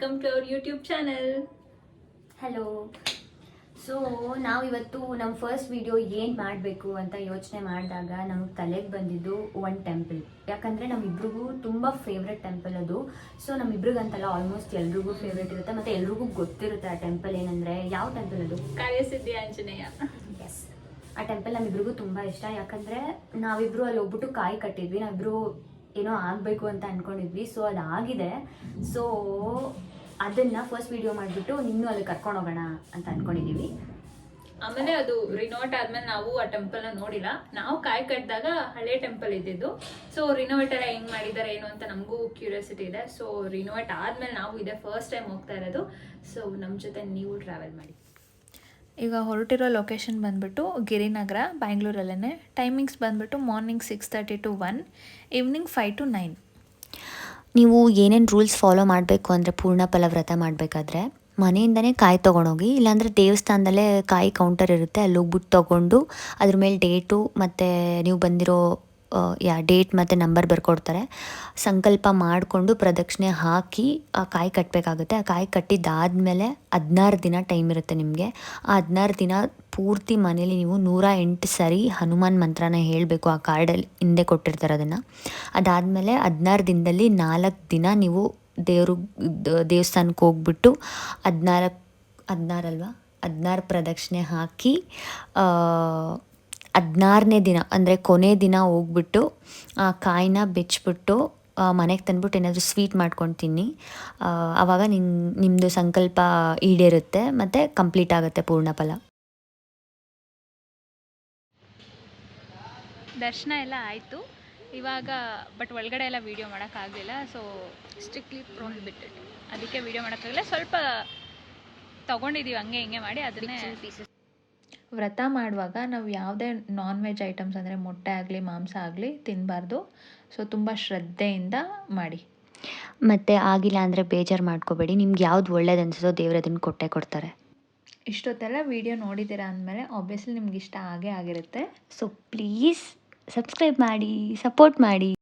Welcome to our YouTube channel. Hello. So ನಾವಿವತ್ತು ನಮ್ಮ first video ಏನು ಮಾಡಬೇಕು ಅಂತ ಯೋಚನೆ ಮಾಡಿದಾಗ ನಮಗೆ ತಲೆಗೆ ಬಂದಿದ್ದು ಒಂದು ಟೆಂಪಲ್. ಯಾಕಂದರೆ ನಮ್ಮಿಬ್ರಿಗೂ ತುಂಬ ಫೇವ್ರೆಟ್ ಟೆಂಪಲ್ ಅದು. ಸೊ ನಮ್ಮಿಬ್ರಿಗಂತಲ್ಲ, ಆಲ್ಮೋಸ್ಟ್ ಎಲ್ರಿಗೂ ಫೇವ್ರೆಟ್ ಇರುತ್ತೆ ಮತ್ತು ಎಲ್ರಿಗೂ ಗೊತ್ತಿರುತ್ತೆ ಆ ಟೆಂಪಲ್ ಏನಂದರೆ. ಯಾವ ಟೆಂಪಲ್ ಅದು? ಕಾರ್ಯಸಿದ್ಧಿ ಆಂಜನೇಯ. ಎಸ್, ಆ ಟೆಂಪಲ್ ನಮ್ಮಿಬ್ರಿಗೂ ತುಂಬ ಇಷ್ಟ. ಯಾಕಂದರೆ ನಾವಿಬ್ಬರು ಅಲ್ಲಿ ಹೋಗ್ಬಿಟ್ಟು ಕಾಯಿ ಕಟ್ಟಿದ್ವಿ. ನಾವಿಬ್ಬರು ಏನೋ ಆಗಬೇಕು ಅಂತ ಅಂದ್ಕೊಂಡಿದ್ವಿ. ಸೊ ಅದಾಗಿದೆ. ಸೊ ಅದನ್ನು ಫಸ್ಟ್ ವಿಡಿಯೋ ಮಾಡಿಬಿಟ್ಟು ನಿನ್ನೂ ಅಲ್ಲಿ ಕರ್ಕೊಂಡು ಹೋಗೋಣ ಅಂತ ಅಂದ್ಕೊಂಡಿದ್ದೀವಿ. ಆಮೇಲೆ ಅದು ರಿನೋವೇಟ್ ಆದ್ಮೇಲೆ ನಾವು ಆ ಟೆಂಪಲ್ನ ನೋಡಿಲ್ಲ. ನಾವು ಕಾಯಿ ಕಟ್ಟಿದಾಗ ಹಳೆ ಟೆಂಪಲ್ ಇದ್ದಿದ್ದು. ಸೊ ರಿನೋವೇಟ್ ಎಲ್ಲ ಹೆಂಗ್ ಮಾಡಿದ್ದಾರೆ ಏನು ಅಂತ ನಮಗೂ ಕ್ಯೂರಿಯಾಸಿಟಿ ಇದೆ. ಸೊ ರಿನೋವೇಟ್ ಆದ್ಮೇಲೆ ನಾವು ಇದೇ ಫಸ್ಟ್ ಟೈಮ್ ಹೋಗ್ತಾ ಇರೋದು. ಸೊ ನಮ್ಮ ಜೊತೆ ನೀವು ಟ್ರಾವೆಲ್ ಮಾಡಿ. ಈಗ ಹೊರಟಿರೋ ಲೊಕೇಶನ್ ಬಂದುಬಿಟ್ಟು ಗಿರಿನಗರ, ಬ್ಯಾಂಗ್ಳೂರಲ್ಲೇ. ಟೈಮಿಂಗ್ಸ್ ಬಂದುಬಿಟ್ಟು ಮಾರ್ನಿಂಗ್ 6:30 to 1, ಈವ್ನಿಂಗ್ 5 to 9. ನೀವು ಏನೇನು ರೂಲ್ಸ್ ಫಾಲೋ ಮಾಡಬೇಕು ಅಂದರೆ, ಪೂರ್ಣ ಫಲ ವ್ರತ ಮಾಡಬೇಕಾದ್ರೆ ಮನೆಯಿಂದನೇ ಕಾಯಿ ತೊಗೊಂಡೋಗಿ, ಇಲ್ಲಾಂದರೆ ದೇವಸ್ಥಾನದಲ್ಲೇ ಕಾಯಿ ಕೌಂಟರ್ ಇರುತ್ತೆ, ಅಲ್ಲಿ ಹೋಗ್ಬಿಟ್ಟು ತೊಗೊಂಡು ಅದ್ರ ಮೇಲೆ ಡೇಟು ಮತ್ತು ನೀವು ಬಂದಿರೋ ಡೇಟ್ ಮತ್ತು ನಂಬರ್ ಬರ್ಕೊಡ್ತಾರೆ. ಸಂಕಲ್ಪ ಮಾಡಿಕೊಂಡು ಪ್ರದಕ್ಷಿಣೆ ಹಾಕಿ ಆ ಕಾಯಿ ಕಟ್ಟಬೇಕಾಗುತ್ತೆ. ಆ ಕಾಯಿ ಕಟ್ಟಿದ್ದಾದಮೇಲೆ 16 ದಿನ ಟೈಮ್ ಇರುತ್ತೆ ನಿಮಗೆ. ಆ 16 ದಿನ ಪೂರ್ತಿ ಮನೇಲಿ ನೀವು 108 ಸರಿ ಹನುಮಾನ್ ಮಂತ್ರನ ಹೇಳಬೇಕು. ಆ ಕಾರ್ಡಲ್ಲಿ ಹಿಂದೆ ಕೊಟ್ಟಿರ್ತಾರೆ ಅದನ್ನು. ಅದಾದಮೇಲೆ 16 ದಿನದಲ್ಲಿ 4 ದಿನ ನೀವು ದೇವಸ್ಥಾನಕ್ಕೆ ಹೋಗ್ಬಿಟ್ಟು 16 ಪ್ರದಕ್ಷಿಣೆ ಹಾಕಿ 16ನೇ ದಿನ ಅಂದರೆ ಕೊನೆ ದಿನ ಹೋಗ್ಬಿಟ್ಟು ಆ ಕಾಯಿನ ಬೆಚ್ಚಿಬಿಟ್ಟು ಮನೆಗೆ ತಂದ್ಬಿಟ್ಟು ಏನಾದರೂ ಸ್ವೀಟ್ ಮಾಡ್ಕೊಂಡು ತಿನ್ನಿ. ಆವಾಗ ನಿಮ್ಮದು ಸಂಕಲ್ಪ ಈಡೇರುತ್ತೆ ಮತ್ತು ಕಂಪ್ಲೀಟ್ ಆಗುತ್ತೆ ಪೂರ್ಣ ಫಲ. ದರ್ಶನ ಎಲ್ಲ ಆಯಿತು ಇವಾಗ. ಬಟ್ ಒಳಗಡೆ ಎಲ್ಲ ವೀಡಿಯೋ ಮಾಡೋಕ್ಕಾಗಲಿಲ್ಲ. So strictly prohibited. ಅದಕ್ಕೆ ವೀಡಿಯೋ ಮಾಡೋಕ್ಕಾಗಲಿಲ್ಲ. ಸ್ವಲ್ಪ ತೊಗೊಂಡಿದ್ದೀವಿ ಹಂಗೆ ಹಿಂಗೆ ಮಾಡಿ. ಅದನ್ನೇ ವ್ರತ ಮಾಡುವಾಗ ನಾವು ಯಾವುದೇ ನಾನ್ ವೆಜ್ ಐಟಮ್ಸ್ ಅಂದರೆ ಮೊಟ್ಟೆ ಆಗಲಿ ಮಾಂಸ ಆಗಲಿ ತಿನ್ನಬಾರ್ದು. ಸೊ ತುಂಬ ಶ್ರದ್ಧೆಯಿಂದ ಮಾಡಿ. ಮತ್ತು ಆಗಿಲ್ಲ ಅಂದರೆ ಬೇಜಾರು ಮಾಡ್ಕೋಬೇಡಿ. ನಿಮ್ಗೆ ಯಾವ್ದು ಒಳ್ಳೇದು ಅನಿಸೋ ದೇವ್ರು ಅದನ್ನು ಕೊಟ್ಟೇ ಕೊಡ್ತಾರೆ. ಇಷ್ಟೊತ್ತೆಲ್ಲ ವೀಡಿಯೋ ನೋಡಿದ್ದೀರಾ ಅಂದಮೇಲೆ ಆಬ್ವಿಯಸ್ಲಿ ನಿಮ್ಗೆ ಇಷ್ಟ ಆಗೇ ಆಗಿರುತ್ತೆ. ಸೊ ಪ್ಲೀಸ್ ಸಬ್ಸ್ಕ್ರೈಬ್ ಮಾಡಿ, ಸಪೋರ್ಟ್ ಮಾಡಿ.